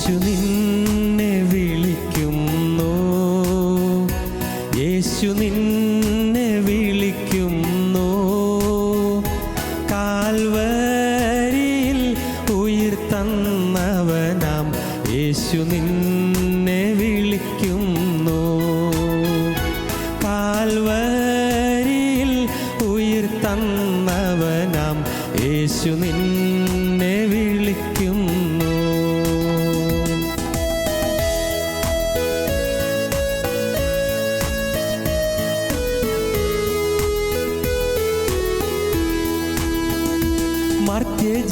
യേശു നിന്നെ വിളിക്കുന്നു, യേശു നിന്നെ വിളിക്കുന്നു. കാൽവരിയിൽ ഉയിർത്തന്നവനാം യേശു നിന്നെ വിളിക്കുന്നു. കാൽവരിയിൽ ഉയിർത്തന്നവനാം യേശു നിന്നെ വിളിക്കുന്നു.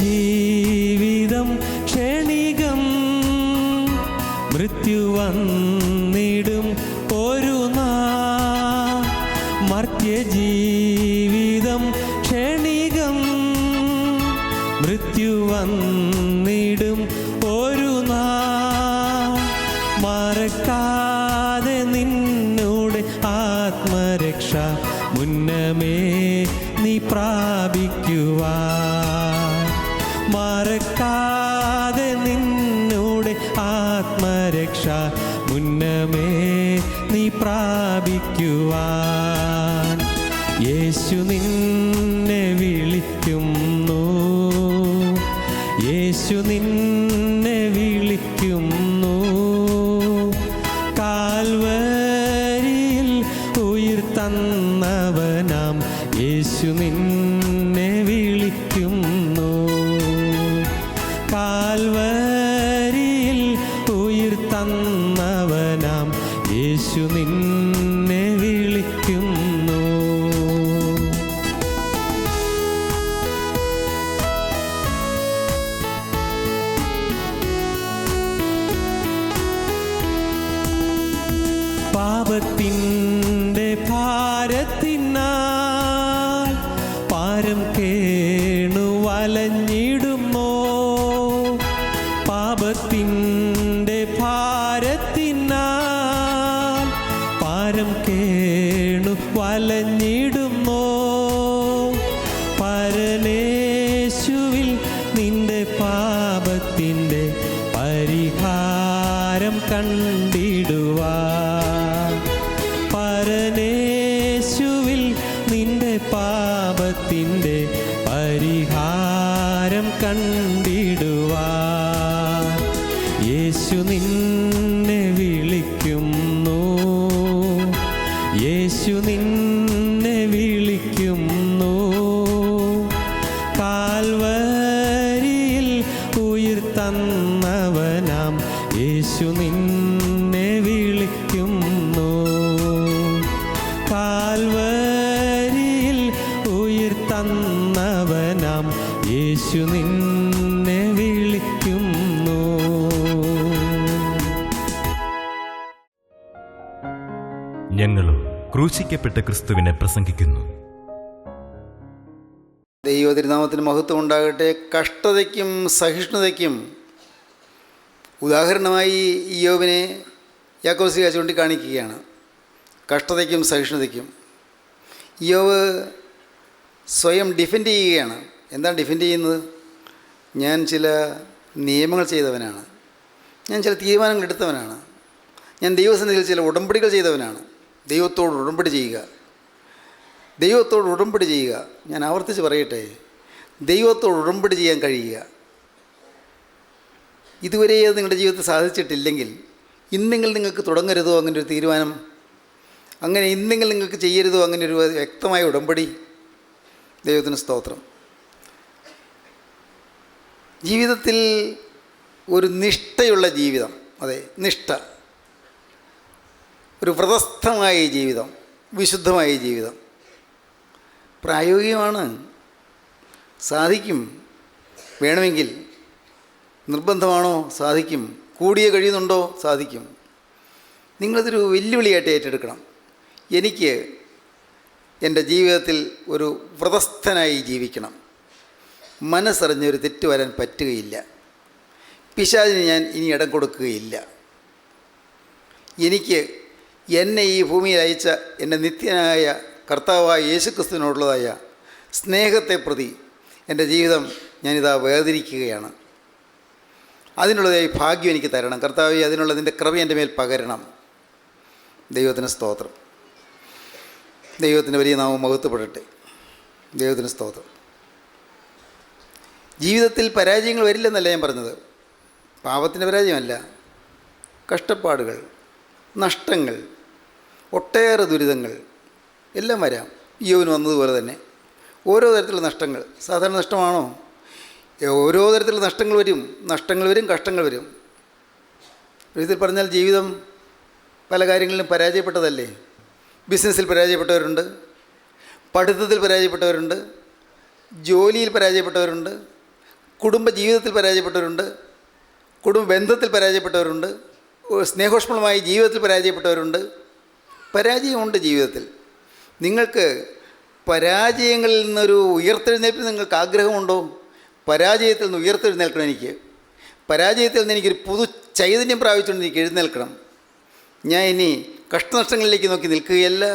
മർത്യജീവിതം ക്ഷണികം, മൃത്യു വന്നിടും ഒരു നാൾ. മർത്യജീവിതം ക്ഷണികം, മൃത്യു വന്നിടും ഒരു നാൾ. മറക്കാതെ നിന്നോട് ആത്മരക്ഷ മുന്നമേ നീ പ്രാപിക്കുവാൻ. മറക്കാതെ നിന്നോട് ആത്മരക്ഷ മുന്നമേ നീ പ്രാപിക്കുവാൻ. യേശു നിന്നെ വിളിക്കുന്നു, യേശു നിന്നെ വിളിക്കുന്നു. കാൽവരിയിൽ ഉയിർത്തന്നവനാം യേശു നിന്നെ വിളിക്കുന്നു. കാൽവരിയിൽ ഉയിർത്തന്നവനാം യേശു നിന്നെ വിളിക്കുന്നു. പാപത്തിൻ്റെ ഭാരത്തിനാൽ പാരം കേണു വലഞ്ഞിടുമോ? പാപത്തിൻ്റെ ഭാരത്തിനാൽ പാരം കേണു വലഞ്ഞിടുമോ? പരനേശുവിൽ നിന്റെ പാപത്തിൻ്റെ പരിഹാരം കണ്ടിടുവാൻ. പരനേശുവിൽ നിന്റെ പാപത്തിൻ്റെ പരിഹാരം കണ്ടിടുവാൻ. യേശു നിന്നെ വിളിക്കുന്നു, യേശു നിന്നെ വിളിക്കുന്നു. കാൽവരിയിൽ ഉയിർത്തന്നവനാം യേശു നിന്നെ വിളിക്കുന്നു. കാൽവരിയിൽ ഉയിർത്തന്നവനാം യേശു നിന്നെ വിളിക്കുന്നു. ഞങ്ങളും ക്രൂശിക്കപ്പെട്ട ക്രിസ്തുവിനെ പ്രസംഗിക്കുന്നു. ദൈവതിരുനാമത്തിന് മഹത്വം ഉണ്ടാകട്ടെ. കഷ്ടതയ്ക്കും സഹിഷ്ണുതയ്ക്കും ഉദാഹരണമായി ഇയ്യോബിനെ യാക്കോബ് ചൂണ്ടിക്കാണിക്കുകയാണ്. കഷ്ടതയ്ക്കും സഹിഷ്ണുതയ്ക്കും ഇയ്യോബ് സ്വയം ഡിഫെൻഡ് ചെയ്യുകയാണ്. എന്താണ് ഡിഫെൻഡ് ചെയ്യുന്നത്? ഞാൻ ചില നിയമങ്ങൾ ചെയ്തവനാണ്, ഞാൻ ചില തീരുമാനങ്ങൾ എടുത്തവനാണ്, ഞാൻ ദൈവസന്നിധിയിൽ ചില ഉടമ്പടികൾ ചെയ്തവനാണ്. ദൈവത്തോട് ഉടമ്പടി ചെയ്യുക, ദൈവത്തോട് ഉടമ്പടി ചെയ്യുക. ഞാൻ ആവർത്തിച്ച് പറയട്ടെ, ദൈവത്തോട് ഉടമ്പടി ചെയ്യാൻ കഴിയുക. ഇതുവരെ അത് നിങ്ങളുടെ ജീവിതത്തിൽ സാധിച്ചിട്ടില്ലെങ്കിൽ ഇന്നെങ്കിലും നിങ്ങൾക്ക് തുടങ്ങരുതോ അങ്ങനെ ഒരു തീരുമാനം? അങ്ങനെ ഇന്നെങ്കിലും നിങ്ങൾക്ക് ചെയ്യരുതോ അങ്ങനെ ഒരു വ്യക്തമായ ഉടമ്പടി? ദൈവത്തിന് സ്തോത്രം. ജീവിതത്തിൽ ഒരു നിഷ്ഠയുള്ള ജീവിതം, അതെ നിഷ്ഠ, ഒരു വ്രതസ്ഥമായ ജീവിതം, വിശുദ്ധമായ ജീവിതം പ്രായോഗികമാണ്. സാധിക്കും, വേണമെങ്കിൽ. നിർബന്ധമാണോ? സാധിക്കും. കൂടിയേ കഴിയുന്നുണ്ടോ? സാധിക്കും. നിങ്ങളതൊരു വെല്ലുവിളിയായിട്ട് ഏറ്റെടുക്കണം. എനിക്ക് എൻ്റെ ജീവിതത്തിൽ ഒരു വ്രതസ്ഥനായി ജീവിക്കണം. മനസ്സറിഞ്ഞൊരു തെറ്റ് വരാൻ പറ്റുകയില്ല. പിശാചിന് ഞാൻ ഇനി ഇടം കൊടുക്കുകയില്ല. എനിക്ക് എന്നെ ഈ ഭൂമിയിൽ അയച്ച എൻ്റെ നിത്യനായ കർത്താവായ യേശുക്രിസ്തുവിനോടുള്ളതായ സ്നേഹത്തെ പ്രതി എൻ്റെ ജീവിതം ഞാനിതാ വേർതിരിക്കുകയാണ്. അതിനുള്ളതായി ഭാഗ്യം എനിക്ക് തരണം കർത്താവേ, അതിനുള്ളതിൻ്റെ കൃപ എൻ്റെ മേൽ പകരണം. ദൈവത്തിന് സ്തോത്രം. ദൈവത്തിൻ്റെ വലിയ നാമം മഹത്വപ്പെടട്ടെ. ദൈവത്തിന് സ്തോത്രം. ജീവിതത്തിൽ പരാജയങ്ങൾ വരില്ലെന്നല്ല ഞാൻ പറഞ്ഞത്. പാപത്തിൻ്റെ പരാജയമല്ല, കഷ്ടപ്പാടുകൾ, നഷ്ടങ്ങൾ, ഒട്ടേറെ ദുരിതങ്ങൾ എല്ലാം വരാം. യോബിന് വന്നതുപോലെ തന്നെ ഓരോ തരത്തിലുള്ള നഷ്ടങ്ങൾ. സാധാരണ നഷ്ടമാണോ? ഓരോ തരത്തിലുള്ള നഷ്ടങ്ങൾ വരും, കഷ്ടങ്ങൾ വരും. ഇതിൽ പറഞ്ഞാൽ ജീവിതം പല കാര്യങ്ങളിലും പരാജയപ്പെട്ടതല്ലേ. ബിസിനസ്സിൽ പരാജയപ്പെട്ടവരുണ്ട്, പഠിത്തത്തിൽ പരാജയപ്പെട്ടവരുണ്ട്, ജോലിയിൽ പരാജയപ്പെട്ടവരുണ്ട്, കുടുംബ ജീവിതത്തിൽ പരാജയപ്പെട്ടവരുണ്ട്, കുടുംബ ബന്ധത്തിൽ പരാജയപ്പെട്ടവരുണ്ട്, സ്നേഹോഷ്മളമായ ജീവിതത്തിൽ പരാജയപ്പെട്ടവരുണ്ട്. പരാജയമുണ്ട് ജീവിതത്തിൽ. നിങ്ങൾക്ക് പരാജയങ്ങളിൽ നിന്നൊരു ഉയർത്തെഴുന്നേൽപ്പിന് നിങ്ങൾക്ക് ആഗ്രഹമുണ്ടോ? പരാജയത്തിൽ നിന്ന് ഉയർത്തെഴുന്നേൽക്കണം. എനിക്ക് പരാജയത്തിൽ നിന്ന് എനിക്കൊരു പുതു ചൈതന്യം പ്രാപിച്ചുകൊണ്ട് എനിക്ക് എഴുന്നേൽക്കണം. ഞാൻ ഇനി കഷ്ടനഷ്ടങ്ങളിലേക്ക് നോക്കി നിൽക്കുകയല്ല,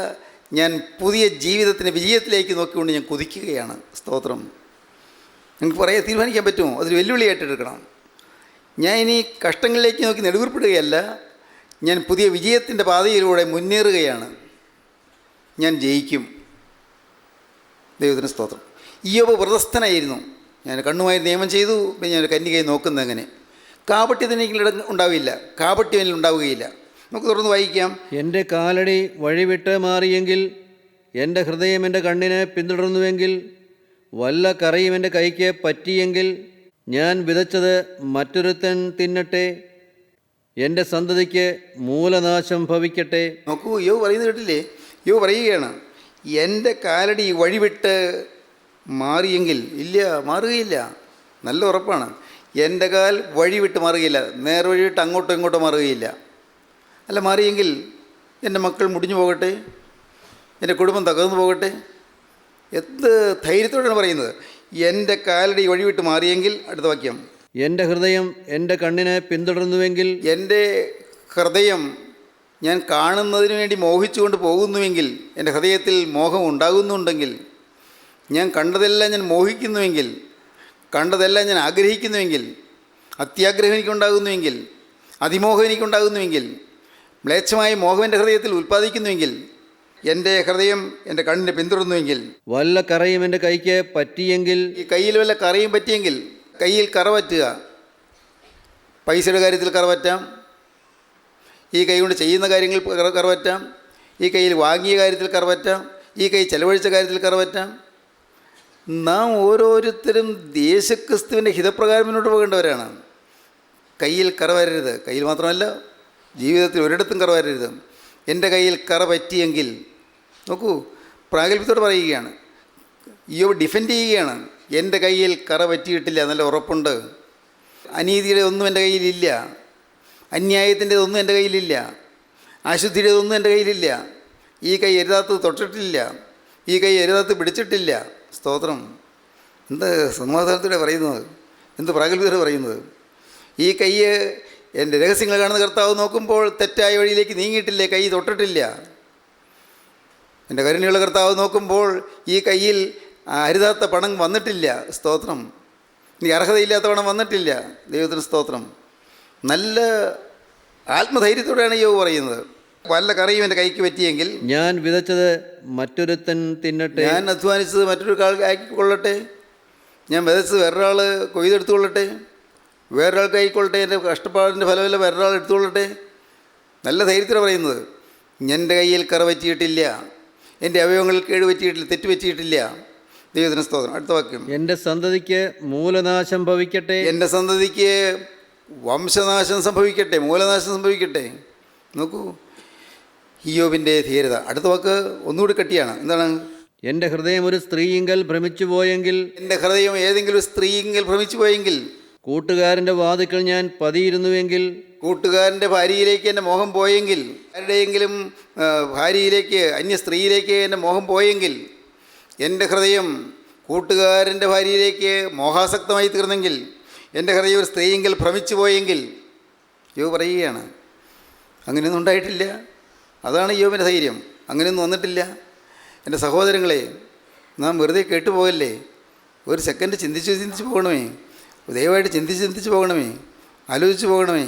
ഞാൻ പുതിയ ജീവിതത്തിൻ്റെ വിജയത്തിലേക്ക് നോക്കിക്കൊണ്ട് ഞാൻ കുതിക്കുകയാണ്. സ്തോത്രം. നിങ്ങൾക്ക് പറയാൻ തീരുമാനിക്കാൻ പറ്റുമോ? അതൊരു വെല്ലുവിളിയായിട്ടെടുക്കണം. ഞാൻ ഇനി കഷ്ടങ്ങളിലേക്ക് നോക്കി നെടുവീർപ്പിടുകയല്ല, ഞാൻ പുതിയ വിജയത്തിൻ്റെ പാതയിലൂടെ മുന്നേറുകയാണ്. ഞാൻ ജയിക്കും. ദൈവത്തിന് സ്തോത്രം. ഇയ്യോബ് വ്രതസ്ഥനായിരുന്നു. ഞാൻ കണ്ണുമായി നിയമം ചെയ്തു, പിന്നെ ഞാൻ കന്യകയെ നോക്കുന്നത് എങ്ങനെ? കാപട്യത്തിന് എനിക്കിട ഉണ്ടാവില്ല, കാപട്യം എന്നിൽ ഉണ്ടാവുകയില്ല. നമുക്ക് തുറന്ന് വായിക്കാം. എൻ്റെ കാലടി വഴിവിട്ട് മാറിയെങ്കിൽ, എൻ്റെ ഹൃദയം എൻ്റെ കണ്ണിനെ പിന്തുടർന്നുവെങ്കിൽ, വല്ല കറിയും എൻ്റെ കൈക്ക് പറ്റിയെങ്കിൽ, ഞാൻ വിതച്ചത് മറ്റൊരുത്തൻ തിന്നട്ടെ, എൻ്റെ സന്തതിക്ക് മൂലനാശം ഭവിക്കട്ടെ. നോക്കൂ, യോബ് പറയുന്നത് കേട്ടില്ലേ? യോബ് പറയുകയാണ്, എൻ്റെ കാലടി വഴിവിട്ട് മാറിയെങ്കിൽ. ഇല്ല, മാറുകയില്ല. നല്ല ഉറപ്പാണ്. എൻ്റെ കാൽ വഴിവിട്ട് മാറുകയില്ല, നേർവഴി വിട്ട് അങ്ങോട്ടോ ഇങ്ങോട്ടോ മാറുകയില്ല. അല്ല, മാറിയെങ്കിൽ എൻ്റെ മക്കൾ മുടിഞ്ഞു പോകട്ടെ, എൻ്റെ കുടുംബം തകർന്നു പോകട്ടെ. എന്ത് ധൈര്യത്തോടാണ് പറയുന്നത്? എൻ്റെ കാലടി വഴിവിട്ട് മാറിയെങ്കിൽ. അടുത്ത വാക്യം, എൻ്റെ ഹൃദയം എൻ്റെ കണ്ണിനെ പിന്തുടർന്നുവെങ്കിൽ, എൻ്റെ ഹൃദയം ഞാൻ കാണുന്നതിന് വേണ്ടി മോഹിച്ചുകൊണ്ട് പോകുന്നുവെങ്കിൽ, എൻ്റെ ഹൃദയത്തിൽ മോഹം ഉണ്ടാകുന്നുണ്ടെങ്കിൽ, ഞാൻ കണ്ടതെല്ലാം ഞാൻ മോഹിക്കുന്നുവെങ്കിൽ, കണ്ടതെല്ലാം ഞാൻ ആഗ്രഹിക്കുന്നുവെങ്കിൽ, അത്യാഗ്രഹം എനിക്കുണ്ടാകുന്നുവെങ്കിൽ, അതിമോഹം എനിക്കുണ്ടാകുന്നുവെങ്കിൽ, മ്ലേച്ഛമായ മോഹം എൻ്റെ ഹൃദയത്തിൽ ഉൽപ്പാദിക്കുന്നുവെങ്കിൽ, എൻ്റെ ഹൃദയം എൻ്റെ കണ്ണിനെ പിന്തുടർന്നുവെങ്കിൽ, വല്ല കറയും എൻ്റെ കൈക്ക് പറ്റിയെങ്കിൽ, ഈ കയ്യിൽ വല്ല കറയും പറ്റിയെങ്കിൽ. കയ്യിൽ കറ പറ്റുക, പൈസയുടെ കാര്യത്തിൽ കറ പറ്റാം, ഈ കൈ കൊണ്ട് ചെയ്യുന്ന കാര്യങ്ങളിൽ കറ പറ്റാം, ഈ കയ്യിൽ വാങ്ങിയ കാര്യത്തിൽ കറ പറ്റാം, ഈ കൈ ചെലവഴിച്ച കാര്യത്തിൽ കറ പറ്റാം. നാം ഓരോരുത്തരും യേശുക്രിസ്തുവിൻ്റെ ഹിതപ്രകാരം മുന്നോട്ട് പോകേണ്ടവരാണ്. കയ്യിൽ കറ വരരുത്. കയ്യിൽ മാത്രമല്ല, ജീവിതത്തിൽ ഒരിടത്തും കറ വരരുത്. എൻ്റെ കയ്യിൽ കറ പറ്റിയെങ്കിൽ. നോക്കൂ, പ്രാഗൽഭ്യത്തോടെ പറയുകയാണ്. ഇയ്യോബ് ഡിഫെൻഡ് ചെയ്യുകയാണ്. എൻ്റെ കയ്യിൽ കറ പറ്റിയിട്ടില്ല, നല്ല ഉറപ്പുണ്ട്. അനീതിയുടെ ഒന്നും എൻ്റെ കയ്യിലില്ല, അന്യായത്തിൻ്റെതൊന്നും എൻ്റെ കയ്യിലില്ല, അശുദ്ധിയുടേതൊന്നും എൻ്റെ കയ്യിലില്ല. ഈ കൈ എരുതാത്തത് തൊട്ടിട്ടില്ല, ഈ കൈ എരുതാത്തത് പിടിച്ചിട്ടില്ല. സ്തോത്രം. എന്ത് സമാധാനത്തോടെ പറയുന്നത്, എന്ത് പ്രാഗൽഭ്യത്തോടെ പറയുന്നത്. ഈ കൈ എൻ്റെ രഹസ്യങ്ങൾ കാണുന്ന കർത്താവ് നോക്കുമ്പോൾ തെറ്റായ വഴിയിലേക്ക് നീങ്ങിയിട്ടില്ലേ, കൈ തൊട്ടിട്ടില്ല. എൻ്റെ കരുണയുള്ള കർത്താവ് നോക്കുമ്പോൾ ഈ കയ്യിൽ അരുതാത്ത പണം വന്നിട്ടില്ല. സ്തോത്രം. ഇനി അർഹതയില്ലാത്ത പണം വന്നിട്ടില്ല. ദൈവത്തിന് സ്തോത്രം. നല്ല ആത്മധൈര്യത്തോടെയാണ് യോബ് പറയുന്നത്. വല്ല കറിയും എൻ്റെ കൈക്ക് പറ്റിയെങ്കിൽ, ഞാൻ വിതച്ചത് മറ്റൊരുത്തൻ തിന്നട്ടെ, ഞാൻ അധ്വാനിച്ചത് മറ്റൊരു ആക്കിക്കൊള്ളട്ടെ, ഞാൻ വിതച്ചത് വേറൊരാൾ കൊയ്തെടുത്തുകൊള്ളട്ടെ, വേറൊരാൾക്ക് ആയിക്കൊള്ളട്ടെ, എൻ്റെ കഷ്ടപ്പാടിൻ്റെ ഫലമെല്ലാം വേറൊരാൾ എടുത്തുകൊള്ളട്ടെ. നല്ല ധൈര്യത്തോടെ പറയുന്നത്. എൻ്റെ കയ്യിൽ കറ പറ്റിയിട്ടില്ല, എൻ്റെ അവയവങ്ങളിൽ കേട് പറ്റിയിട്ടില്ല, തെറ്റ് പറ്റിയിട്ടില്ല. ദൈവത്തിന് സ്തോത്രം. അടുത്ത വാക്യം, എൻ്റെ സന്തതിക്ക് മൂലനാശം ഭവിക്കട്ടെ, എൻ്റെ സന്തതിക്ക് വംശനാശം സംഭവിക്കട്ടെ, മൂലനാശം സംഭവിക്കട്ടെ. നോക്കൂ ഇയ്യോബിൻ്റെ ധീരത. അടുത്ത വാക്ക് ഒന്നുകൂടി കട്ടിയാണ്. എന്താണ്? എൻ്റെ ഹൃദയം ഒരു സ്ത്രീയിങ്കൽ ഭ്രമിച്ചു പോയെങ്കിൽ, എൻ്റെ ഹൃദയം ഏതെങ്കിലും സ്ത്രീയിങ്കൽ ഭ്രമിച്ചു പോയെങ്കിൽ, കൂട്ടുകാരൻ്റെ വാതിക്കൽ ഞാൻ പതിയിരുന്നുവെങ്കിൽ, കൂട്ടുകാരൻ്റെ ഭാര്യയിലേക്ക് എൻ്റെ മോഹം പോയെങ്കിൽ, ആരുടെയെങ്കിലും ഭാര്യയിലേക്ക്, അന്യ സ്ത്രീയിലേക്ക് എൻ്റെ മോഹം പോയെങ്കിൽ, എൻ്റെ ഹൃദയം കൂട്ടുകാരൻ്റെ ഭാര്യയിലേക്ക് മോഹാസക്തമായി തീർന്നെങ്കിൽ, എൻ്റെ ഹൃദയം ഒരു സ്ത്രീയെങ്കിൽ ഭ്രമിച്ചു പോയെങ്കിൽ. യോബ് പറയുകയാണ്, അങ്ങനെയൊന്നും ഉണ്ടായിട്ടില്ല. അതാണ് യോബിൻ്റെ ധൈര്യം. അങ്ങനെയൊന്നും വന്നിട്ടില്ല. എൻ്റെ സഹോദരങ്ങളെ, നാം വെറുതെ കേട്ടുപോകല്ലേ. ഒരു സെക്കൻഡ് ചിന്തിച്ച് പോകണമേ. ദയവായിട്ട് ചിന്തിച്ച് പോകണമേ. ആലോചിച്ച് പോകണമേ.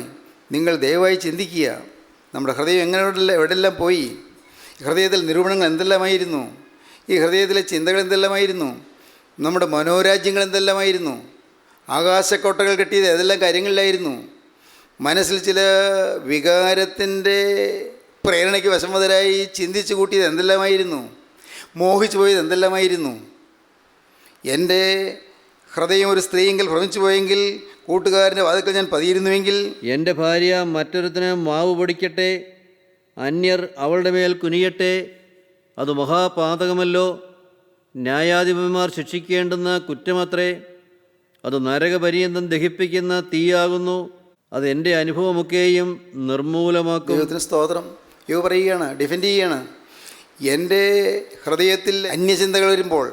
നിങ്ങൾ ദയവായി ചിന്തിക്കുക, നമ്മുടെ ഹൃദയം എവിടെല്ലാം പോയി? ഹൃദയത്തിൽ നിരൂപണങ്ങൾ എന്തെല്ലാമായിരുന്നു? ഈ ഹൃദയത്തിലെ ചിന്തകൾ എന്തെല്ലാമായിരുന്നു? നമ്മുടെ മനോരാജ്യങ്ങൾ എന്തെല്ലാമായിരുന്നു? ആകാശക്കോട്ടകൾ കെട്ടിയത് ഏതെല്ലാം കാര്യങ്ങളിലായിരുന്നു? മനസ്സിൽ ചില വികാരത്തിൻ്റെ പ്രേരണയ്ക്ക് വശംവദരായി ചിന്തിച്ചു കൂട്ടിയത് എന്തെല്ലാമായിരുന്നു? മോഹിച്ചു പോയത് എന്തെല്ലാമായിരുന്നു? എൻ്റെ ഹൃദയം ഒരു സ്ത്രീയെങ്കിൽ ഭ്രമിച്ചു പോയെങ്കിൽ, കൂട്ടുകാരൻ്റെ വാതിൽക്കൽ ഞാൻ പതിയിരുന്നുവെങ്കിൽ, എൻ്റെ ഭാര്യ മറ്റൊരുത്തിന് മാവ് പൊടിക്കട്ടെ, അന്യർ അവളുടെ മേൽ കുനിയട്ടെ, അത് മഹാപാതകമല്ലോ. ന്യായാധിപന്മാർ ശിക്ഷിക്കേണ്ടുന്ന കുറ്റമത്രേ. അത് നരകപര്യന്തം ദഹിപ്പിക്കുന്ന തീയാകുന്നു. അത് എൻ്റെ അനുഭവമൊക്കെയും നിർമ്മൂലമാക്കും. ദൈവത്തിന് സ്തോത്രം. യോ പറയുകയാണ്, ഡിഫെൻഡ് ചെയ്യുകയാണ്. എൻ്റെ ഹൃദയത്തിൽ അന്യചിന്തകൾ വരുമ്പോൾ,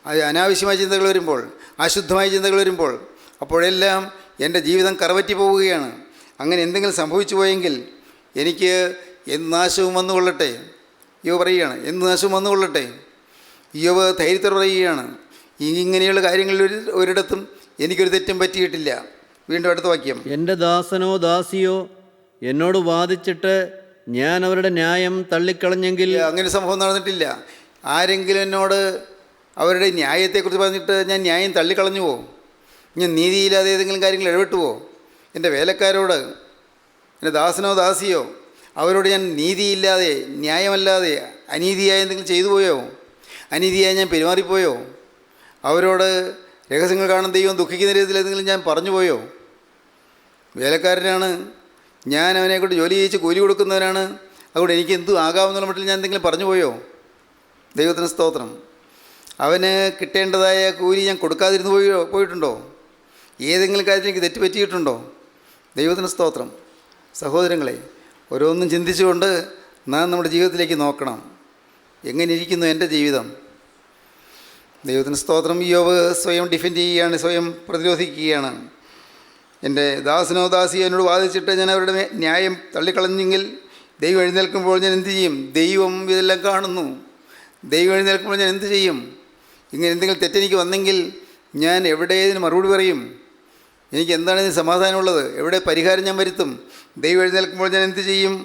അത് അനാവശ്യമായ ചിന്തകൾ വരുമ്പോൾ, അശുദ്ധമായ ചിന്തകൾ വരുമ്പോൾ, അപ്പോഴെല്ലാം എൻ്റെ ജീവിതം കറവറ്റി പോവുകയാണ്. അങ്ങനെ എന്തെങ്കിലും സംഭവിച്ചു പോയെങ്കിൽ എനിക്ക് എന്ത് നാശവും വന്നുകൊള്ളട്ടെ. യോ പറയുകയാണ്, എന്ത് നാശവും വന്നുകൊള്ളട്ടെ. യോവ് ധൈര്യത്തോടെ പറയുകയാണ്, ഇങ്ങനെയുള്ള കാര്യങ്ങളിൽ ഒരിടത്തും എനിക്കൊരു തെറ്റും പറ്റിയിട്ടില്ല. വീണ്ടും അടുത്ത വാക്യം. എൻ്റെ ദാസനോ ദാസിയോ എന്നോട് വാദിച്ചിട്ട് ഞാൻ അവരുടെ ന്യായം തള്ളിക്കളഞ്ഞെങ്കിൽ. അങ്ങനെ സംഭവം നടന്നിട്ടില്ല. ആരെങ്കിലും എന്നോട് അവരുടെ ന്യായത്തെക്കുറിച്ച് പറഞ്ഞിട്ട് ഞാൻ ന്യായം തള്ളിക്കളഞ്ഞുവോ? ഞാൻ നീതിയില്ലാതെ ഏതെങ്കിലും കാര്യങ്ങൾ ഇടപെട്ടുവോ? എൻ്റെ വേലക്കാരോട്, എൻ്റെ ദാസനോ ദാസിയോ അവരോട് ഞാൻ നീതിയില്ലാതെ, ന്യായമല്ലാതെ അനീതിയായ എന്തെങ്കിലും ചെയ്തു പോയോ? അനീതിയായി ഞാൻ പെരുമാറിപ്പോയോ? അവരോട് രഹസ്യങ്ങൾ കാണുന്ന ദൈവം ദുഃഖിക്കുന്ന രീതിയിൽ എന്തെങ്കിലും ഞാൻ പറഞ്ഞു പോയോ? വേലക്കാരനാണ് ഞാൻ, അവനെക്കൊണ്ട് ജോലി ചെയ്യിച്ച് കൂലി കൊടുക്കുന്നവനാണ്. അതുകൊണ്ട് എനിക്ക് എന്തും ആകാമെന്നുള്ള മട്ടിൽ ഞാൻ എന്തെങ്കിലും പറഞ്ഞു പോയോ? ദൈവത്തിന് സ്തോത്രം. അവന് കിട്ടേണ്ടതായ കൂലി ഞാൻ കൊടുക്കാതിരുന്ന് പോയിട്ടുണ്ടോ? ഏതെങ്കിലും കാര്യത്തിൽ എനിക്ക് തെറ്റ് പറ്റിയിട്ടുണ്ടോ? ദൈവത്തിന് സ്തോത്രം. സഹോദരങ്ങളെ, ഓരോന്നും ചിന്തിച്ചുകൊണ്ട് നാം നമ്മുടെ ജീവിതത്തിലേക്ക് നോക്കണം. എങ്ങനെ ഇരിക്കുന്നു എൻ്റെ ജീവിതം? ദൈവത്തിന് സ്തോത്രം. യോബ് സ്വയം ഡിഫെൻഡ് ചെയ്യുകയാണ്, സ്വയം പ്രതിരോധിക്കുകയാണ്. എൻ്റെ ദാസനോ ദാസിയോ എന്നോട് വാദിച്ചിട്ട് ഞാൻ അവരുടെ ന്യായം തള്ളിക്കളഞ്ഞെങ്കിൽ, ദൈവം എഴുന്നേൽക്കുമ്പോൾ ഞാൻ എന്ത് ചെയ്യും? ദൈവം ഇതെല്ലാം കാണുന്നു. ദൈവം എഴുന്നേൽക്കുമ്പോൾ ഞാൻ എന്ത് ചെയ്യും? ഇങ്ങനെ എന്തെങ്കിലും തെറ്റെനിക്ക് വന്നെങ്കിൽ ഞാൻ എവിടെ ഇതിന് മറുപടി പറയും? എനിക്ക് എന്താണ് ഇതിന് സമാധാനമുള്ളത്? എവിടെ പരിഹാരം ഞാൻ വരുത്തും? ദൈവം എഴുന്നേൽക്കുമ്പോൾ ഞാൻ എന്ത് ചെയ്യും?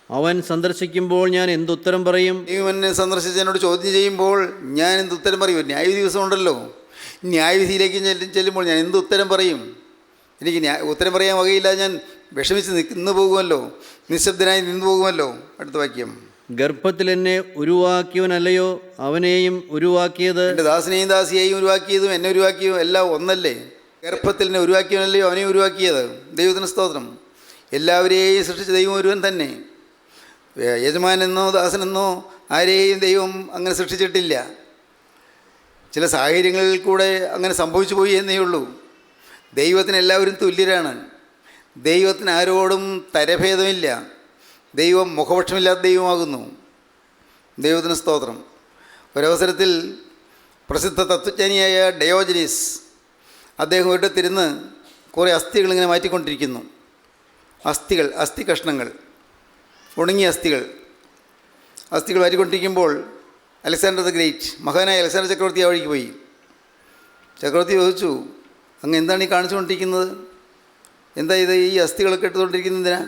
അവൻ സന്ദർശിക്കുമ്പോൾ ഞാൻ എന്തുത്തരം പറയും? ദൈവം എന്നെ സന്ദർശിച്ച് എന്നോട് ചോദ്യം ചെയ്യുമ്പോൾ ഞാൻ എന്തുത്തരം പറയും? ന്യായവിധി ദിവസമുണ്ടല്ലോ. ന്യായവിധിയിലേക്ക് ചെല്ലുമ്പോൾ ഞാൻ എന്തുത്തരം പറയും? എനിക്ക് ഉത്തരം പറയാൻ വകയില്ല. ഞാൻ വിഷമിച്ച് നിന്ന് പോകുമല്ലോ, നിശബ്ദനായി നിന്ന് പോകുമല്ലോ. അടുത്ത വാക്യം. ഗർഭത്തിൽ എന്നെ ഉരുവാക്കിയവനല്ലയോ അവനെയും ഉരുവാക്കിയത്? എൻ്റെ ദാസനെയും ദാസിയെയും ഉരുവാക്കിയതും എന്നെ ഉരുവാക്കിയതും എല്ലാം ഒന്നല്ലേ? ഗർഭത്തിൽ എന്നെ ഉരുവാക്കിയവനല്ലയോ അവനെയും ഉരുവാക്കിയത്? ദൈവത്തിന് സ്തോത്രം. എല്ലാവരെയും സൃഷ്ടിച്ച ദൈവം ഒരുവൻ തന്നെ. യജമാനെന്നോ ദാസനെന്നോ ആരെയും ദൈവം അങ്ങനെ സൃഷ്ടിച്ചിട്ടില്ല. ചില സാഹചര്യങ്ങളിൽ കൂടെ അങ്ങനെ സംഭവിച്ചു പോയി എന്നേ ഉള്ളൂ. ദൈവത്തിന് എല്ലാവരും തുല്യരാണ്. ദൈവത്തിന് ആരോടും തരഭേദമില്ല. ദൈവം മുഖപക്ഷമില്ലാത്ത ദൈവമാകുന്നു. ദൈവത്തിന് സ്തോത്രം. ഒരവസരത്തിൽ പ്രസിദ്ധ തത്വജ്ഞാനിയായ ഡയോജനീസ് അദ്ദേഹം ഒരിടത്തിരുന്ന് കുറേ അസ്ഥികളിങ്ങനെ മാറ്റിക്കൊണ്ടിരിക്കുന്നു. അസ്ഥി കഷ്ണങ്ങൾ, ഉണങ്ങിയ അസ്ഥികൾ മാറ്റിക്കൊണ്ടിരിക്കുമ്പോൾ അലക്സാണ്ടർ ദ ഗ്രേറ്റ്, മഹാനായ അലക്സാണ്ടർ ചക്രവർത്തി ആ വഴിക്ക് പോയി. ചക്രവർത്തി ചോദിച്ചു, അങ്ങ് എന്താണ് ഈ കാണിച്ചുകൊണ്ടിരിക്കുന്നത്? എന്താ ഇത് ഈ അസ്ഥികളൊക്കെ എടുത്തുകൊണ്ടിരിക്കുന്നത് എന്തിനാ?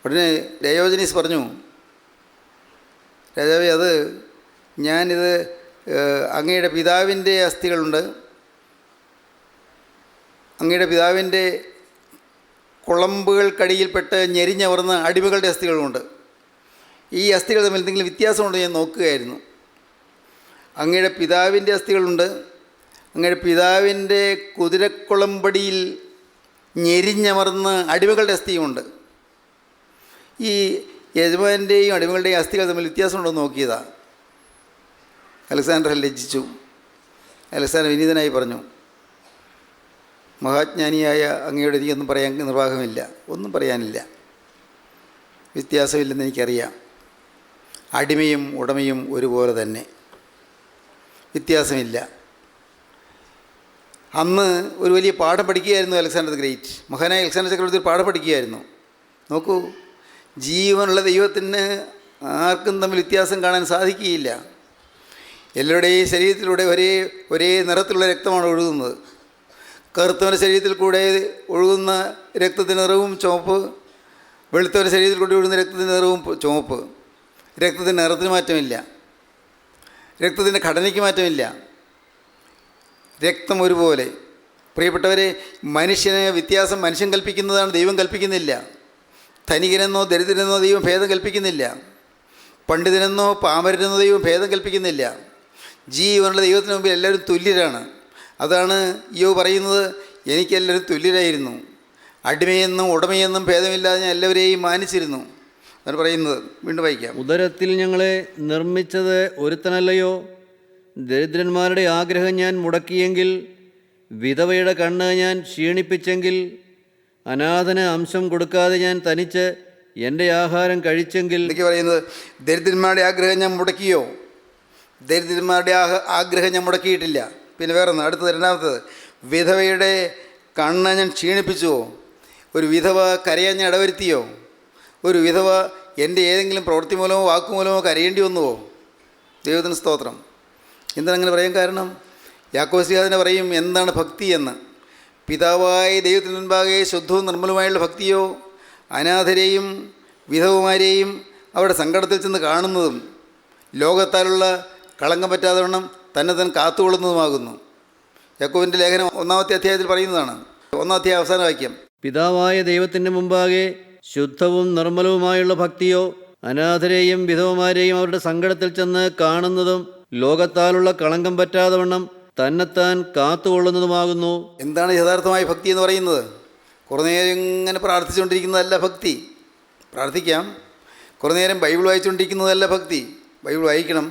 ഉടനെ ഡയോജനീസ് പറഞ്ഞു, രാജാവേ, അത് ഞാനിത് അങ്ങയുടെ പിതാവിൻ്റെ അസ്ഥികളുണ്ട്, അങ്ങയുടെ പിതാവിൻ്റെ കുളമ്പുകൾക്കടിയിൽപ്പെട്ട് ഞെരിഞ്ഞവർന്ന അടിമകളുടെ അസ്ഥികളുമുണ്ട്. ഈ അസ്ഥികൾ തമ്മിൽ എന്തെങ്കിലും വ്യത്യാസമുണ്ടോ ഞാൻ നോക്കുകയായിരുന്നു. അങ്ങയുടെ പിതാവിൻ്റെ അസ്ഥികളുണ്ട്, അങ്ങയുടെ പിതാവിൻ്റെ കുതിരക്കുളമ്പടിയിൽ ഞെരിഞ്ഞമർന്ന് അടിമകളുടെ അസ്ഥിയുമുണ്ട്. ഈ യജമാൻ്റെയും അടിമകളുടെയും അസ്ഥികൾ തമ്മിൽ വ്യത്യാസമുണ്ടോ നോക്കിയതാ. അലക്സാണ്ടർ ലജ്ജിച്ചു. അലക്സാണ്ടർ വിനീതനായി പറഞ്ഞു, മഹാജ്ഞാനിയായ അങ്ങയോട് എനിക്കൊന്നും പറയാൻ നിർവാഹമില്ല, ഒന്നും പറയാനില്ല. വ്യത്യാസമില്ലെന്ന് എനിക്കറിയാം. അടിമയും ഉടമയും ഒരുപോലെ തന്നെ, വ്യത്യാസമില്ല. അന്ന് ഒരു വലിയ പാഠം പഠിക്കുകയായിരുന്നു അലക്സാണ്ടർ ദ ഗ്രേറ്റ്. മഹാനായ അലക്സാണ്ടർ ചക്രവർത്തി ഒരു പാഠം പഠിക്കുകയായിരുന്നു. നോക്കൂ, ജീവനുള്ള ദൈവത്തിന് ആർക്കും തമ്മിൽ വ്യത്യാസം കാണാൻ സാധിക്കുകയില്ല. എല്ലാവരുടെയും ശരീരത്തിലൂടെ ഒരേ നിറത്തിലുള്ള രക്തമാണ് ഒഴുകുന്നത്. കറുത്തവൻ്റെ ശരീരത്തിൽ കൂടെ ഒഴുകുന്ന രക്തത്തിൻ്റെ നിറവും ചുവപ്പ്, വെളുത്തവൻ്റെ ശരീരത്തിൽ കൂടെ ഒഴുകുന്ന രക്തത്തിൻ്റെ നിറവും ചുവപ്പ്. രക്തത്തിൻ്റെ നിറത്തിന് മാറ്റമില്ല, രക്തത്തിൻ്റെ ഘടനയ്ക്ക് മാറ്റമില്ല, രക്തം ഒരുപോലെ. പ്രിയപ്പെട്ടവരെ, മനുഷ്യന് വ്യത്യാസം മനുഷ്യൻ കൽപ്പിക്കുന്നതാണ്, ദൈവം കൽപ്പിക്കുന്നില്ല. ധനികനെന്നോ ദരിദ്രനെന്നോ ദൈവം ഭേദം കൽപ്പിക്കുന്നില്ല. പണ്ഡിതനെന്നോ പാമരനെന്നോ ദൈവം ഭേദം കൽപ്പിക്കുന്നില്ല. ജീവനുള്ള ദൈവത്തിന് മുമ്പിൽ എല്ലാവരും തുല്യരാണ്. അതാണ് യോബ് പറയുന്നത്, എനിക്കെല്ലാവരും തുല്യരായിരുന്നു, അടിമയെന്നും ഉടമയെന്നും ഭേദമില്ലാതെ ഞാൻ എല്ലാവരെയും മാനിച്ചിരുന്നു. അതാണ് പറയുന്നത്. വീണ്ടും വായിക്കാം. ഉദരത്തിൽ ഞങ്ങളെ നിർമ്മിച്ചത് ഒരുത്തനല്ലയോ? ദരിദ്രന്മാരുടെ ആഗ്രഹം ഞാൻ മുടക്കിയെങ്കിൽ, വിധവയുടെ കണ്ണ് ഞാൻ ക്ഷീണിപ്പിച്ചെങ്കിൽ, അനാഥന് അംശം കൊടുക്കാതെ ഞാൻ തനിച്ച് എൻ്റെ ആഹാരം കഴിച്ചെങ്കിൽ. ഇതൊക്കെ പറയുന്നത്, ദരിദ്രന്മാരുടെ ആഗ്രഹം ഞാൻ മുടക്കിയോ? ദരിദ്രന്മാരുടെ ആഗ്രഹം ഞാൻ മുടക്കിയിട്ടില്ല. പിന്നെ വേറൊന്ന്, അടുത്തത് രണ്ടാമത്തത്, വിധവയുടെ കണ്ണ് ഞാൻ ക്ഷീണിപ്പിച്ചുവോ? ഒരു വിധവ കരയാൻ ഞാൻ ഇടവരുത്തിയോ? ഒരു വിധവ എൻ്റെ ഏതെങ്കിലും പ്രവൃത്തി മൂലമോ വാക്കുമൂലമോ കരയേണ്ടി വന്നുവോ? ദൈവത്തിന് സ്തോത്രം. എന്താണ് അങ്ങനെ പറയാൻ കാരണം? യാക്കോബ് പറയും എന്താണ് ഭക്തി എന്ന്. പിതാവായ ദൈവത്തിന് മുൻപാകെ ശുദ്ധവും നിർമ്മലവുമായുള്ള ഭക്തിയോ, അനാഥരെയും വിധവമാരെയും അവരുടെ സങ്കടത്തിൽ ചെന്ന് കാണുന്നതും ലോകത്താലുള്ള കളങ്കം പറ്റാതെ വണ്ണം തന്നെ താൻ കാത്തുകൊള്ളുന്നതുമാകുന്നു. യാക്കോബിൻ്റെ ലേഖനം 1-ാമത്തെ അധ്യായത്തിൽ പറയുന്നതാണ്. 1-ാം അധ്യായം അവസാന വാക്യം. പിതാവായ ദൈവത്തിൻ്റെ മുമ്പാകെ ശുദ്ധവും നിർമ്മലവുമായുള്ള ഭക്തിയോ, അനാഥരെയും വിധവമാരെയും അവരുടെ സങ്കടത്തിൽ ചെന്ന് കാണുന്നതും ലോകത്താലുള്ള കളങ്കം പറ്റാതെ വണ്ണം തന്നെത്താൻ കാത്തുകൊള്ളുന്നതുമാകുന്നു. എന്താണ് യഥാർത്ഥമായ ഭക്തി എന്ന് പറയുന്നത്? കുറേ നേരം ഇങ്ങനെ പ്രാർത്ഥിച്ചുകൊണ്ടിരിക്കുന്നതല്ല ഭക്തി. പ്രാർത്ഥിക്കാം. കുറേ നേരം ബൈബിൾ വായിച്ചുകൊണ്ടിരിക്കുന്നതല്ല ഭക്തി. ബൈബിൾ വായിക്കണം.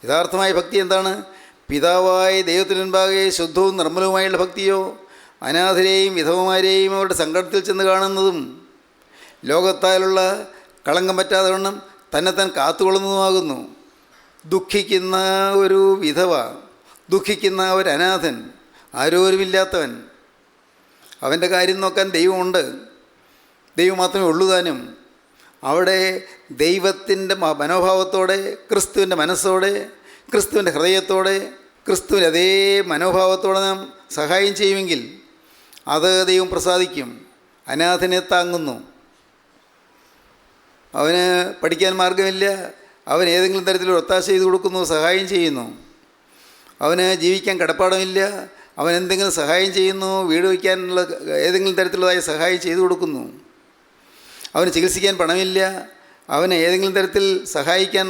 യഥാർത്ഥമായ ഭക്തി എന്താണ്? പിതാവായ ദൈവത്തിന് മുൻപാകെ ശുദ്ധവും നിർമ്മലവുമായുള്ള ഭക്തിയോ, അനാഥരെയും വിധവമാരെയും അവരുടെ സങ്കടത്തിൽ ചെന്ന് കാണുന്നതും ലോകത്താലുള്ള കളങ്കം പറ്റാതെ വണ്ണം തന്നെത്താൻ കാത്തുകൊള്ളുന്നതുമാകുന്നു. ദുഃഖിക്കുന്ന ഒരു വിധവ, ദുഃഖിക്കുന്ന ഒരു അനാഥൻ, ആരോരുമില്ലാത്തവൻ, അവൻ്റെ കാര്യം നോക്കാൻ ദൈവമുണ്ട്. ദൈവം മാത്രമേ ഉള്ളൂ താനും. അവിടെ ദൈവത്തിൻ്റെ മനോഭാവത്തോടെ, ക്രിസ്തുവിൻ്റെ മനസ്സോടെ, ക്രിസ്തുവിൻ്റെ ഹൃദയത്തോടെ, ക്രിസ്തുവിൻ്റെ അതേ മനോഭാവത്തോടെ നാം സഹായം ചെയ്യുമെങ്കിൽ അത് ദൈവം പ്രസാദിക്കും. അനാഥനെ താങ്ങുന്നു. അവന് പഠിക്കാൻ മാർഗമില്ല, അവൻ ഏതെങ്കിലും തരത്തിലൊരു ഒത്താശ ചെയ്ത് കൊടുക്കുന്നു, സഹായം ചെയ്യുന്നു. അവന് ജീവിക്കാൻ കടപ്പാടമില്ല, അവൻ എന്തെങ്കിലും സഹായം ചെയ്യുന്നു, വീട് വയ്ക്കാനുള്ള ഏതെങ്കിലും തരത്തിലുള്ളതായ സഹായം ചെയ്തു കൊടുക്കുന്നു. അവന് ചികിത്സിക്കാൻ പണമില്ല, അവന് ഏതെങ്കിലും തരത്തിൽ സഹായിക്കാൻ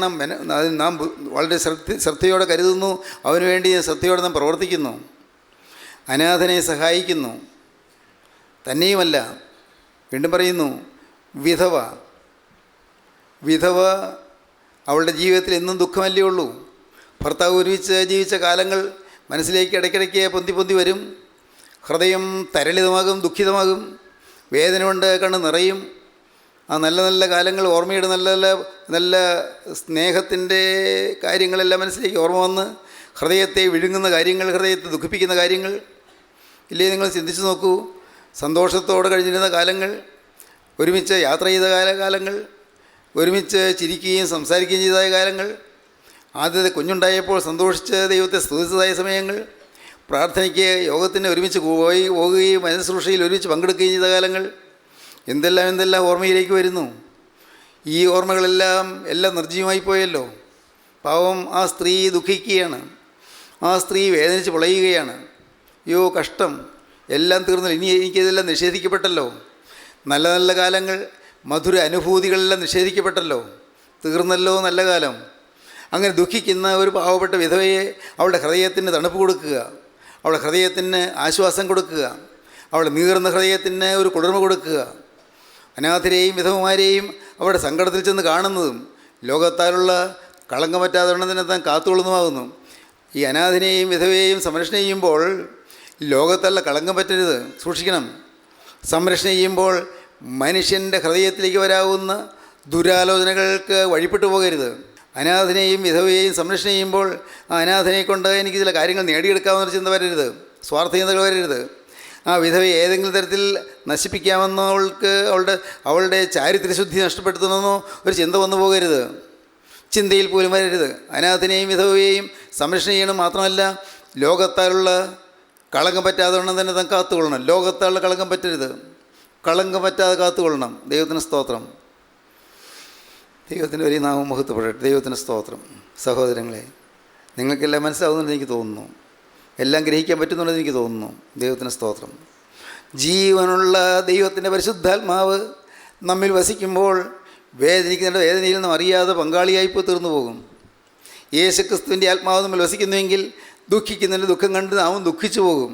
നാം വളരെ ശ്രദ്ധയോടെ കരുതുന്നു, അവന് വേണ്ടി ശ്രദ്ധയോടെ നാം പ്രവർത്തിക്കുന്നു, അനാഥനെ സഹായിക്കുന്നു. തന്നെയുമല്ല, വീണ്ടും പറയുന്നു, വിധവ അവളുടെ ജീവിതത്തിൽ എന്നും ദുഃഖമല്ലേ ഉള്ളൂ. ഭർത്താവ് ഒരുമിച്ച് ജീവിച്ച കാലങ്ങൾ മനസ്സിലേക്ക് ഇടയ്ക്കിടയ്ക്ക് പൊന്തി വരും. ഹൃദയം തരളിതമാകും, ദുഃഖിതമാകും, വേദന കൊണ്ട് കണ്ണ് നിറയും. ആ നല്ല നല്ല കാലങ്ങൾ ഓർമ്മയുടെ നല്ല സ്നേഹത്തിൻ്റെ കാര്യങ്ങളെല്ലാം മനസ്സിലേക്ക് ഓർമ്മ വന്ന് ഹൃദയത്തെ വിഴുങ്ങുന്ന കാര്യങ്ങൾ, ഹൃദയത്തെ ദുഃഖിപ്പിക്കുന്ന കാര്യങ്ങൾ ഇല്ലേ? നിങ്ങൾ ചിന്തിച്ച് നോക്കൂ. സന്തോഷത്തോടെ കഴിഞ്ഞിരുന്ന കാലങ്ങൾ, ഒരുമിച്ച് യാത്ര ചെയ്ത കാലങ്ങൾ, ഒരുമിച്ച് ചിരിക്കുകയും സംസാരിക്കുകയും ചെയ്തതായ കാലങ്ങൾ, ആദ്യത്തെ കുഞ്ഞുണ്ടായപ്പോൾ സന്തോഷിച്ച് ദൈവത്തെ സ്തുതിച്ചതായ സമയങ്ങൾ, പ്രാർത്ഥനയ്ക്ക് യോഗത്തിന് ഒരുമിച്ച് പോകുകയും മനഃശുശ്രൂഷയിൽ ഒരുമിച്ച് പങ്കെടുക്കുകയും ചെയ്ത കാലങ്ങൾ, എന്തെല്ലാം ഓർമ്മയിലേക്ക് വരുന്നു. ഈ ഓർമ്മകളെല്ലാം നിർജ്ജീവമായി പോയല്ലോ. പാവം ആ സ്ത്രീ ദുഃഖിക്കുകയാണ്, ആ സ്ത്രീ വേദനിച്ച് പൊളയുകയാണ്. അയ്യോ കഷ്ടം, എല്ലാം തീർന്നല്ലോ, ഇനി എനിക്കിതെല്ലാം നിഷേധിക്കപ്പെട്ടല്ലോ. നല്ല നല്ല കാലങ്ങൾ, മധുര അനുഭൂതികളെല്ലാം നിഷേധിക്കപ്പെട്ടല്ലോ, തീർന്നല്ലോ നല്ല കാലം. അങ്ങനെ ദുഃഖിക്കുന്ന ഒരു പാവപ്പെട്ട വിധവയെ അവളുടെ ഹൃദയത്തിന് തണുപ്പ് കൊടുക്കുക, അവളുടെ ഹൃദയത്തിന് ആശ്വാസം കൊടുക്കുക, അവളുടെ നീറുന്ന ഹൃദയത്തിന് ഒരു കുളിർമ കൊടുക്കുക. അനാഥരെയും വിധവമാരെയും അവരുടെ സങ്കടത്തിൽ ചെന്ന് കാണുന്നതും ലോകത്താലുള്ള കളങ്കം പറ്റാതെ തന്നെ താൻ കാത്തുകൊള്ളുന്നതാകുന്നു. ഈ അനാഥനെയും വിധവയെയും സംരക്ഷണം ചെയ്യുമ്പോൾ ലോകത്തുള്ള കളങ്കം പറ്റരുത്, സൂക്ഷിക്കണം. സംരക്ഷണം ചെയ്യുമ്പോൾ മനുഷ്യൻ്റെ ഹൃദയത്തിലേക്ക് വരാവുന്ന ദുരാലോചനകൾക്ക് വഴിപ്പെട്ടു പോകരുത്. അനാഥനെയും വിധവയെയും സംരക്ഷണം ചെയ്യുമ്പോൾ ആ അനാഥനെ കൊണ്ട് എനിക്ക് ചില കാര്യങ്ങൾ നേടിയെടുക്കാമെന്നൊരു ചിന്ത വരരുത്, സ്വാർത്ഥചിന്തകൾ വരരുത്. ആ വിധവയെ ഏതെങ്കിലും തരത്തിൽ നശിപ്പിക്കാമെന്നോ അവളുടെ ചാരിത്രശുദ്ധി നഷ്ടപ്പെടുത്തുന്നതെന്നോ ഒരു ചിന്ത വന്നു പോകരുത്, ചിന്തയിൽ പോലും വരരുത്. അനാഥനെയും വിധവയെയും സംരക്ഷണം ചെയ്യണം. മാത്രമല്ല ലോകത്താലുള്ള കളങ്കം പറ്റാതെ വണ്ണം തന്നെ താൻ കാത്തുകൊള്ളണം. ലോകത്താളുടെ കളങ്കം പറ്റരുത്, കളങ്കം പറ്റാതെ കാത്തുകൊള്ളണം. ദൈവത്തിന് സ്തോത്രം. ദൈവത്തിൻ്റെ വലിയ നാമം മഹത്വപ്പെടട്ടെ. ദൈവത്തിന് സ്തോത്രം. സഹോദരങ്ങളെ, നിങ്ങൾക്കെല്ലാം മനസ്സിലാവുന്നുണ്ടെന്ന് എനിക്ക് തോന്നുന്നു, എല്ലാം ഗ്രഹിക്കാൻ പറ്റുന്നുണ്ടെന്ന് എനിക്ക് തോന്നുന്നു. ദൈവത്തിന് സ്തോത്രം. ജീവനുള്ള ദൈവത്തിൻ്റെ പരിശുദ്ധാത്മാവ് നമ്മിൽ വസിക്കുമ്പോൾ വേദനിക്കുന്നതിൻ്റെ വേദനയിൽ നിന്നും അറിയാതെ പങ്കാളിയായിപ്പോൾ തീർന്നു പോകും. യേശുക്രിസ്തുവിൻ്റെ ആത്മാവ് നമ്മിൽ വസിക്കുന്നുവെങ്കിൽ ദുഃഖിക്കുന്നതിൻ്റെ ദുഃഖം കണ്ട് നാമും ദുഃഖിച്ചു പോകും.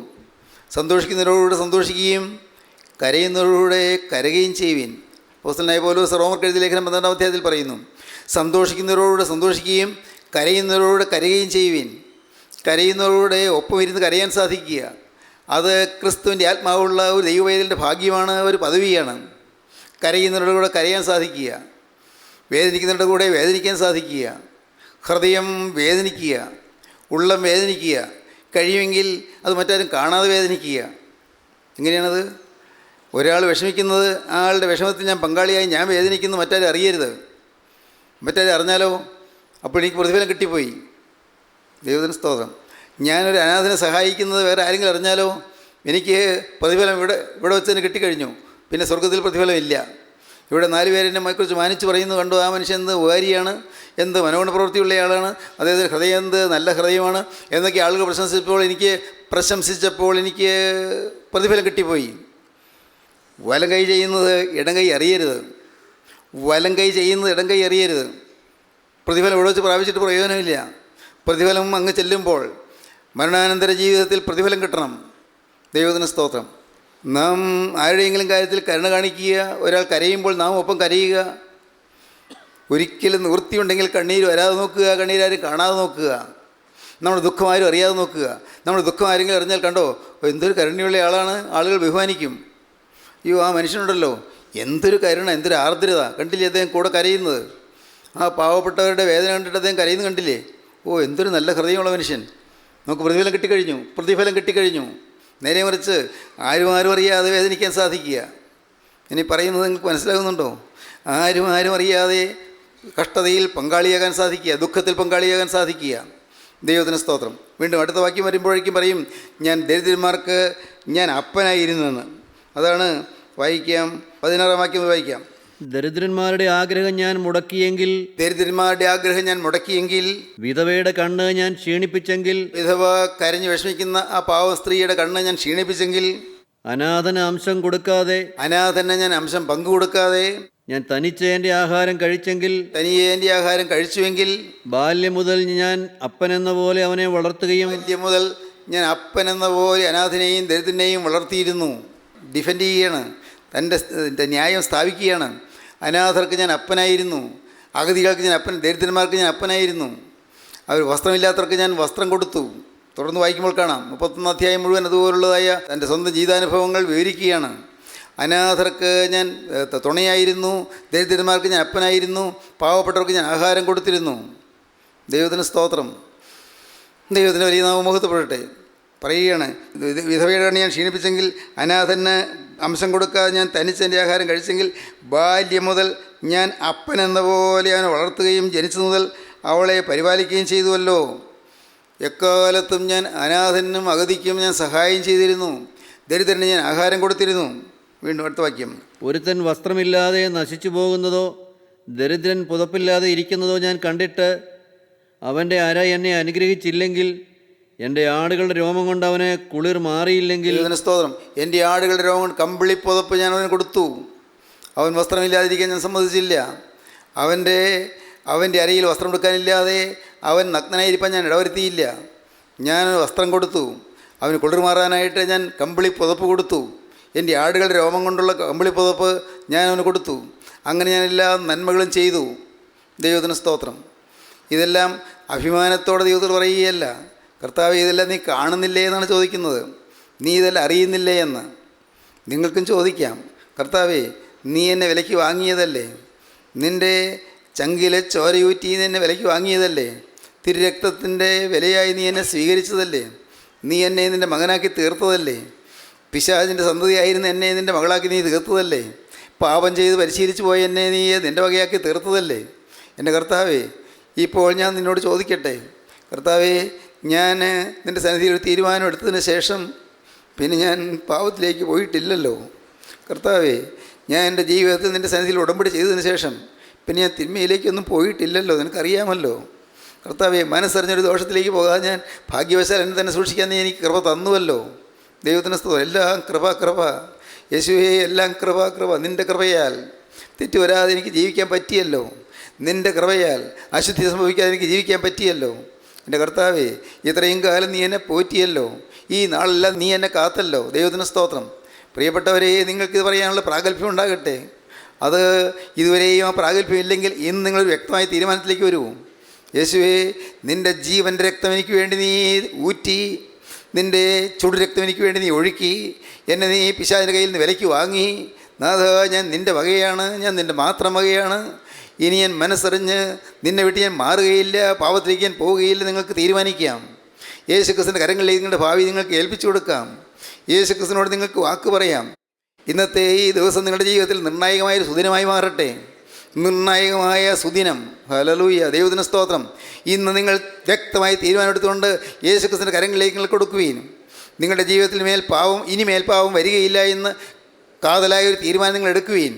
സന്തോഷിക്കുന്നവരോടുകൂടെ സന്തോഷിക്കുകയും കരയുന്നവരോടുകൂടെ കരയുകയും ചെയ്യുവിൻ. അപ്പോസ്തലനായ പൗലോസ് റോമർക്ക് എഴുതിയ ലേഖനം 12-ാം അധ്യായത്തിൽ പറയുന്നു, സന്തോഷിക്കുന്നവരോടുകൂടെ സന്തോഷിക്കുകയും കരയുന്നവരോട് കരയുകയും ചെയ്യുവിൻ. കരയുന്നവരോടെ ഒപ്പം ഇരുന്ന് കരയാൻ സാധിക്കുക, അത് ക്രിസ്തുവിൻ്റെ ആത്മാവുള്ള ഒരു ദൈവവേദലിൻ്റെ ഭാഗ്യമാണ്, ഒരു പദവിയാണ്. കരയുന്നവരുടെ കൂടെ കരയാൻ സാധിക്കുക, വേദനിക്കുന്നവരുടെ കൂടെ വേദനിക്കാൻ സാധിക്കുക, ഹൃദയം വേദനിക്കുക, ഉള്ളം വേദനിക്കുക, കഴിയുമെങ്കിൽ അത് മറ്റാരും കാണാതെ വേദനിക്കുക. എങ്ങനെയാണത്? ഒരാൾ വിഷമിക്കുന്നത്, ആളുടെ വിഷമത്തിൽ ഞാൻ പങ്കാളിയായി ഞാൻ വേദനിക്കുന്നു, മറ്റാരും അറിയരുത്. മറ്റാരും അറിഞ്ഞാലോ അപ്പോൾ എനിക്ക് പ്രതിഫലം കിട്ടിപ്പോയി. ദൈവത്തിന് സ്തോത്രം. ഞാനൊരു അനാഥനെ സഹായിക്കുന്നത് വേറെ ആരെങ്കിലും അറിഞ്ഞാലോ എനിക്ക് പ്രതിഫലം ഇവിടെ വെച്ച് തന്നെ കിട്ടിക്കഴിഞ്ഞു, പിന്നെ സ്വർഗത്തിൽ പ്രതിഫലം ഇല്ല. ഇവിടെ 4 പേര് എന്നെ കുറിച്ച് മാനിച്ച് പറയുന്നു, കണ്ടു ആ മനുഷ്യൻ എന്ത് ഉപകാരിയാണ്, എന്ത് മനോഗുണ പ്രവൃത്തിയുള്ള ആളാണ്, അദ്ദേഹത്തിൻ്റെ ഹൃദയം എന്ത് നല്ല ഹൃദയമാണ് എന്നൊക്കെ ആളുകൾ പ്രശംസിച്ചപ്പോൾ എനിക്ക് പ്രതിഫലം കിട്ടിപ്പോയി. വലം കൈ ചെയ്യുന്നത് ഇടം കൈ അറിയരുത്, വലം കൈ ചെയ്യുന്നത് ഇടം കൈ അറിയരുത്. പ്രതിഫലം ഇവിടെ വെച്ച് പ്രാപിച്ചിട്ട് പ്രയോജനമില്ല. പ്രതിഫലം അങ്ങ് ചെല്ലുമ്പോൾ മരണാനന്തര ജീവിതത്തിൽ പ്രതിഫലം കിട്ടണം. ദൈവത്തിന് സ്തോത്രം. നാം ആരുടെയെങ്കിലും കാര്യത്തിൽ കരുണ കാണിക്കുക, ഒരാൾ കരയുമ്പോൾ നാം ഒപ്പം കരയുക. ഒരിക്കലും നിവൃത്തിയുണ്ടെങ്കിൽ കണ്ണീര് വരാതെ നോക്കുക, കണ്ണീരാരും കാണാതെ നോക്കുക. നമ്മുടെ ദുഃഖം ആരും അറിയാതെ നോക്കുക. നമ്മുടെ ദുഃഖം ആരെങ്കിലും അറിഞ്ഞാൽ കണ്ടോ എന്തൊരു കരുണയുള്ള ആളാണ്, ആളുകൾ ബഹുമാനിക്കും. അയ്യോ ആ മനുഷ്യനുണ്ടല്ലോ എന്തൊരു കരുണ, എന്തൊരു ആർദ്രത, കണ്ടില്ലേ അദ്ദേഹം കൂടെ കരയുന്നത്. ആ പാവപ്പെട്ടവരുടെ വേദന കണ്ടിട്ട് അദ്ദേഹം കരയുന്നത് കണ്ടില്ലേ. ഓ എന്തൊരു നല്ല ഹൃദയമുള്ള മനുഷ്യൻ, നമുക്ക് പ്രതിഫലം കിട്ടിക്കഴിഞ്ഞു. നേരെ മറിച്ച് ആരും അറിയാതെ വേദനിക്കാൻ സാധിക്കുക. ഇനി പറയുന്നത് നിങ്ങൾക്ക് മനസ്സിലാകുന്നുണ്ടോ? ആരും അറിയാതെ കഷ്ടതയിൽ പങ്കാളിയാകാൻ സാധിക്കുക, ദുഃഖത്തിൽ പങ്കാളിയാകാൻ സാധിക്കുക. ദൈവത്തിന് സ്തോത്രം. വീണ്ടും അടുത്ത വാക്യം വരുമ്പോഴേക്കും പറയും, ഞാൻ ദരിദ്രന്മാർക്ക് ഞാൻ അപ്പനായിരുന്നെന്ന്. അതാണ് വായിക്കാം, 16-ാം വാക്യം വായിക്കാം. ദരിദ്രന്മാരുടെ ആഗ്രഹം ഞാൻ മുടക്കിയെങ്കിൽ, വിധവയുടെ കണ്ണ് ഞാൻ ക്ഷീണിപ്പിച്ചെങ്കിൽ, വിധവ കരഞ്ഞു വിഷമിക്കുന്ന ആ പാവ സ്ത്രീയുടെ കണ്ണ് ഞാൻ ക്ഷീണിപ്പിച്ചെങ്കിൽ, അനാഥന് ഞാൻ അംശം പങ്കുകൊടുക്കാതെ, ഞാൻ തനിയെ എൻ്റെ ആഹാരം കഴിച്ചുവെങ്കിൽ, ബാല്യം മുതൽ ഞാൻ അപ്പനെന്ന പോലെ അവനെ വളർത്തുകയും, അനാഥനെയും ദരിദ്രനെയും വളർത്തിയിരുന്നു. ഡിഫെൻഡ് ചെയ്യുകയാണ്, തൻ്റെ ന്യായം സ്ഥാപിക്കുകയാണ്. അനാഥർക്ക് ഞാൻ അപ്പനായിരുന്നു, അഗതികൾക്ക് ഞാൻ ദരിദ്രന്മാർക്ക് ഞാൻ അപ്പനായിരുന്നു. അവർ വസ്ത്രമില്ലാത്തവർക്ക് ഞാൻ വസ്ത്രം കൊടുത്തു. തുടർന്ന് വായിക്കുമ്പോൾ കാണാം 31 അധ്യായം മുഴുവൻ അതുപോലുള്ളതായ തൻ്റെ സ്വന്തം ജീവിതാനുഭവങ്ങൾ വിവരിക്കുകയാണ്. അനാഥർക്ക് ഞാൻ തുണയായിരുന്നു, ദരിദ്രന്മാർക്ക് ഞാൻ അപ്പനായിരുന്നു, പാവപ്പെട്ടവർക്ക് ഞാൻ ആഹാരം കൊടുത്തിരുന്നു. ദൈവത്തിന് സ്തോത്രം. ദൈവത്തിന് വലിയ നാമം മഹത്വപ്പെടട്ടെ. പറയുകയാണ്, വിധവയുടെ കണ്ണ് ഞാൻ ക്ഷീണിപ്പിച്ചെങ്കിൽ, അനാഥന് അംശം കൊടുക്കാതെ ഞാൻ തനിച്ചെൻ്റെ ആഹാരം കഴിച്ചെങ്കിൽ, ബാല്യം മുതൽ ഞാൻ അപ്പനെന്ന പോലെ അവനെ വളർത്തുകയും ജനിച്ചു മുതൽ അവളെ പരിപാലിക്കുകയും ചെയ്തുവല്ലോ. എക്കാലത്തും ഞാൻ അനാഥനും അഗതിക്കും ഞാൻ സഹായം ചെയ്തിരുന്നു, ദരിദ്രന് ഞാൻ ആഹാരം കൊടുത്തിരുന്നു. വീണ്ടും അടുത്ത വാക്യം. ഒരുത്തൻ വസ്ത്രമില്ലാതെ നശിച്ചു പോകുന്നതോ ദരിദ്രൻ പുതപ്പില്ലാതെ ഇരിക്കുന്നതോ ഞാൻ കണ്ടിട്ട് അവൻ്റെ അര എന്നെ അനുഗ്രഹിച്ചില്ലെങ്കിൽ, എൻ്റെ ആടുകളുടെ രോമം കൊണ്ട് അവന് കുളിർ മാറിയില്ലെങ്കിൽ, സ്തോത്രം, എൻ്റെ ആടുകളുടെ രോമം കൊണ്ട് കമ്പിളി പുതപ്പ് ഞാൻ അവന് കൊടുത്തു. അവൻ വസ്ത്രമില്ലാതിരിക്കാൻ ഞാൻ സമ്മതിച്ചില്ല. അവൻ്റെ അരയിൽ വസ്ത്രം എടുക്കാനില്ലാതെ അവൻ നഗ്നനായിരിക്കാൻ ഞാൻ ഇടവരുത്തിയില്ല. ഞാൻ വസ്ത്രം കൊടുത്തു, അവന് കുളിർ മാറാനായിട്ട് ഞാൻ കമ്പിളി പുതപ്പ് കൊടുത്തു. എൻ്റെ ആടുകളുടെ രോമം കൊണ്ടുള്ള കമ്പിളി പുതപ്പ് ഞാൻ അവന് കൊടുത്തു. അങ്ങനെ ഞാൻ എല്ലാ നന്മകളും ചെയ്തു. ദൈവത്തിന് സ്തോത്രം. ഇതെല്ലാം അഭിമാനത്തോടെ ദൈവത്തോട് പറയുകയല്ല. കർത്താവേ, ഇതെല്ലാം നീ കാണുന്നില്ലേ എന്നാണ് ചോദിക്കുന്നത്. നീ ഇതെല്ലാം അറിയുന്നില്ലേ എന്ന് നിങ്ങൾക്കും ചോദിക്കാം. കർത്താവേ, നീ എന്നെ വിലയ്ക്ക് വാങ്ങിയതല്ലേ, നിൻ്റെ ചങ്കിലെ ചോരയൂറ്റി നീ എന്നെ വിലയ്ക്ക് വാങ്ങിയതല്ലേ, തിരുരക്തത്തിൻ്റെ വിലയായി നീ എന്നെ സ്വീകരിച്ചതല്ലേ, നീ എന്നെ നിൻ്റെ മകനാക്കി തീർത്തതല്ലേ, പിശാചിൻ്റെ സന്തതിയായിരുന്ന എന്നെ നിൻ്റെ മകളാക്കി നീ തീർത്തതല്ലേ, പാപം ചെയ്ത് പരിശീലിച്ചു പോയ എന്നെ നീ നിൻ്റെ വകയാക്കി തീർത്തതല്ലേ. എൻ്റെ കർത്താവേ, ഇപ്പോൾ ഞാൻ നിന്നോട് ചോദിക്കട്ടെ. കർത്താവേ, ഞാൻ നിൻ്റെ സന്നിധിയിൽ ഒരു തീരുമാനം എടുത്തതിന് ശേഷം പിന്നെ ഞാൻ പാവത്തിലേക്ക് പോയിട്ടില്ലല്ലോ. കർത്താവേ, ഞാൻ എൻ്റെ ജീവിതത്തിൽ നിൻ്റെ സന്നിധിയിൽ ഉടമ്പടി ചെയ്തതിന് ശേഷം പിന്നെ ഞാൻ തിന്മയിലേക്കൊന്നും പോയിട്ടില്ലല്ലോ, നിനക്കറിയാമല്ലോ. കർത്താവേ, മനസ്സറിഞ്ഞൊരു ദോഷത്തിലേക്ക് പോകാതെ ഞാൻ ഭാഗ്യവശാൽ എന്നെ തന്നെ സൂക്ഷിക്കാൻ നീ എനിക്ക് കൃപ തന്നുവല്ലോ. ദൈവത്തിന് സ്തോത്രം. എല്ലാം കൃപ യേശുവേ, എല്ലാം കൃപ. നിൻ്റെ കൃപയാൽ തെറ്റ് വരാതെ എനിക്ക് ജീവിക്കാൻ പറ്റിയല്ലോ. നിൻ്റെ കൃപയാൽ അശുദ്ധി സംഭവിക്കാതെ എനിക്ക് ജീവിക്കാൻ പറ്റിയല്ലോ. എൻ്റെ കർത്താവേ, ഇത്രയും കാലം നീ എന്നെ പോറ്റിയല്ലോ. ഈ നാളെല്ലാം നീ എന്നെ കാത്തല്ലോ. ദൈവത്തിന് സ്തോത്രം. പ്രിയപ്പെട്ടവരെ, നിങ്ങൾക്കിത് പറയാനുള്ള പ്രാഗൽഭ്യം ഉണ്ടാകട്ടെ. അത് ഇതുവരെയും ആ പ്രാഗൽഭ്യം ഇല്ലെങ്കിൽ ഇന്ന് നിങ്ങൾ വ്യക്തമായ തീരുമാനത്തിലേക്ക് വരൂ. യേശുവേ, നിൻ്റെ ജീവൻ്റെ രക്തം എനിക്ക് വേണ്ടി നീ ഊറ്റി, നിൻ്റെ ചുടുരക്തം എനിക്ക് വേണ്ടി നീ ഒഴുക്കി, എന്നെ നീ പിശാചിൻ്റെ കയ്യിൽ നിന്ന് വിലയ്ക്ക് വാങ്ങി. നാഥ, ഞാൻ നിൻ്റെ വകയാണ്, ഞാൻ നിൻ്റെ മാത്രം വകയാണ്. ഇനി ഞാൻ മനസ്സറിഞ്ഞ് നിന്നെ വിട്ട് ഞാൻ മാറുകയില്ല, പാപത്തിലേക്ക് ഞാൻ പോവുകയില്ല. നിങ്ങൾക്ക് തീരുമാനിക്കാം. യേശുക്രിസ്തുവിൻ്റെ കരങ്ങളിലേക്ക് നിങ്ങളുടെ ഭാവി നിങ്ങൾക്ക് ഏൽപ്പിച്ചു കൊടുക്കാം. യേശുക്രിസ്തുവിനോട് നിങ്ങൾക്ക് വാക്ക് പറയാം. ഇന്നത്തെ ഈ ദിവസം നിങ്ങളുടെ ജീവിതത്തിൽ നിർണായകമായൊരു സുദിനമായി മാറട്ടെ. നിർണായകമായ സുദിനം. ഹല്ലേലൂയ, ദൈവത്തിന് സ്തോത്രം. ഇന്ന് നിങ്ങൾ വ്യക്തമായി തീരുമാനമെടുത്തുകൊണ്ട് യേശുക്രിസ്തുവിൻ്റെ കരങ്ങളിലേക്ക് നിങ്ങൾ കൊടുക്കുകയും നിങ്ങളുടെ ജീവിതത്തിൽ ഇനി മേൽപ്പാവം വരികയില്ല എന്ന് കാതലായ ഒരു തീരുമാനം നിങ്ങൾ എടുക്കുകയും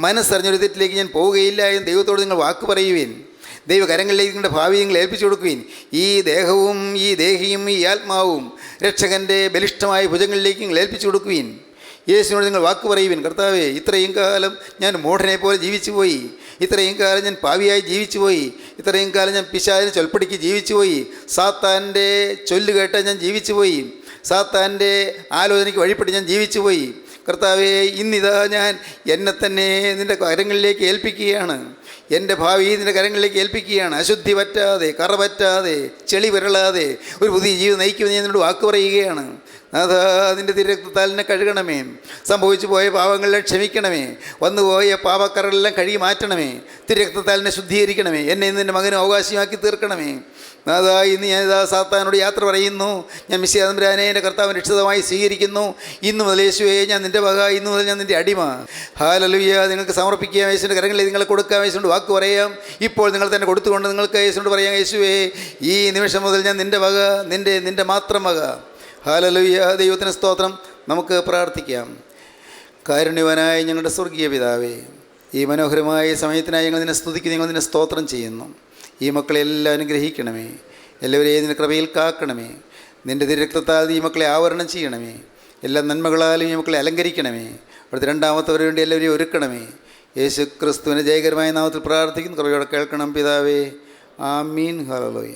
മനസ്സറിഞ്ഞൊരു തെറ്റിലേക്ക് ഞാൻ പോവുകയില്ല എന്ന് ദൈവത്തോട് നിങ്ങൾ വാക്ക് പറയുകയും ദൈവകരങ്ങളിലേക്ക് നിങ്ങളുടെ ഭാവി നിങ്ങൾ ഏൽപ്പിച്ചു കൊടുക്കുകയും ഈ ദേഹവും ഈ ദേഹിയും ഈ ആത്മാവും രക്ഷകൻ്റെ ബലിഷ്ഠമായ ഭുജങ്ങളിലേക്ക് നിങ്ങൾ ഏൽപ്പിച്ചു കൊടുക്കുകയും യേശുവിനോട് നിങ്ങൾ വാക്ക് പറയുവിൻ. കർത്താവേ, ഇത്രയും കാലം ഞാൻ മൂഢനെ പോലെ ജീവിച്ചു പോയി, ഇത്രയും കാലം ഞാൻ പാവിയായി ജീവിച്ചു പോയി, ഇത്രയും കാലം ഞാൻ പിശാചിന് ചൊൽപ്പടിക്ക് ജീവിച്ചു പോയി, സാത്താൻ്റെ ചൊല്ലുകേട്ട് ഞാൻ ജീവിച്ചു പോയി, സാത്താൻ്റെ ആലോചനയ്ക്ക് വഴിപ്പെട്ട് ഞാൻ ജീവിച്ചു പോയി. കർത്താവേ, ഇന്നിതാ ഞാൻ എന്നെ തന്നെ നിൻ്റെ കരങ്ങളിലേക്ക് ഏൽപ്പിക്കുകയാണ്. എൻ്റെ ഭാവി നിൻ്റെ കരങ്ങളിലേക്ക് ഏൽപ്പിക്കുകയാണ്. അശുദ്ധി പറ്റാതെ, കറ പറ്റാതെ, ചെളി വിരളാതെ ഒരു പുതിയ ജീവിതം നയിക്കുമെന്ന് ഞാൻ നിന്നോട് വാക്ക് പറയുകയാണ്. അതാ, നിൻ്റെ തിരക്തത്താൽ എന്നെ കഴുകണമേ. സംഭവിച്ചു പോയ പാപങ്ങളെ ക്ഷമിക്കണമേ. വന്നുപോയ പാപക്കറകളെല്ലാം കഴുകി മാറ്റണമേ. തിരക്തത്താൽ എന്നെ ശുദ്ധീകരിക്കണമേ. എന്നെ ഇന്ന് എൻ്റെ മകനെ അവകാശമാക്കി തീർക്കണമേ. അതാ, ഇന്ന് ഞാനിതാ സാത്താനോട് യാത്ര പറയുന്നു. ഞാൻ മിശിഹാ തമ്പുരാനെ എൻ്റെ കർത്താവിനെ രക്ഷിതമായി സ്വീകരിക്കുന്നു. ഇന്ന് മുതൽ യേശുവേ, ഞാൻ നിൻ്റെ വക, ഇന്ന് മുതൽ ഞാൻ നിൻ്റെ അടിമ. ഹല്ലേലൂയ. നിങ്ങൾക്ക് സമർപ്പിക്കാം. യേശുവിൻ്റെ കരങ്ങളിൽ നിങ്ങൾ കൊടുക്കാം. യേശുവിനോട് വാക്ക് പറയാം. ഇപ്പോൾ നിങ്ങൾ തന്നെ കൊടുത്തുകൊണ്ട് നിങ്ങൾക്ക് യേശുവിനോട് പറയാം, യേശുവേ, ഈ നിമിഷം മുതൽ ഞാൻ നിൻ്റെ വക, നിൻ്റെ മാത്രം വക. ഹല്ലേലൂയ, ദൈവത്തിന് സ്തോത്രം. നമുക്ക് പ്രാർത്ഥിക്കാം. കാരുണ്യവാനായ ഞങ്ങളുടെ സ്വർഗീയ പിതാവേ, ഈ മനോഹരമായ സമയത്തിനായി ഞങ്ങൾ നിന്നെ സ്തുതിക്കുന്നു, ഞങ്ങൾ നിന്നെ സ്തോത്രം ചെയ്യുന്നു. ഈ മക്കളെല്ലാം അനുഗ്രഹിക്കണമേ. എല്ലാവരെയും നിൻ്റെ കൃപയിൽ കാക്കണമേ. നിൻ്റെ തിരക്തത്താൽ ഈ മക്കളെ ആവരണം ചെയ്യണമേ. എല്ലാ നന്മകളാലും ഈ മക്കളെ അലങ്കരിക്കണമേ. അവിടുത്തെ രണ്ടാമത്തവരെ വേണ്ടി എല്ലാവരെയും ഒരുക്കണമേ. യേശു ക്രിസ്തുവിൻ്റെ ജയകരമായ നാമത്തിൽ പ്രാർത്ഥിക്കുന്നു. കൃപയോടെ കേൾക്കണം പിതാവേ. ആമീൻ. ഹല്ലേലൂയ.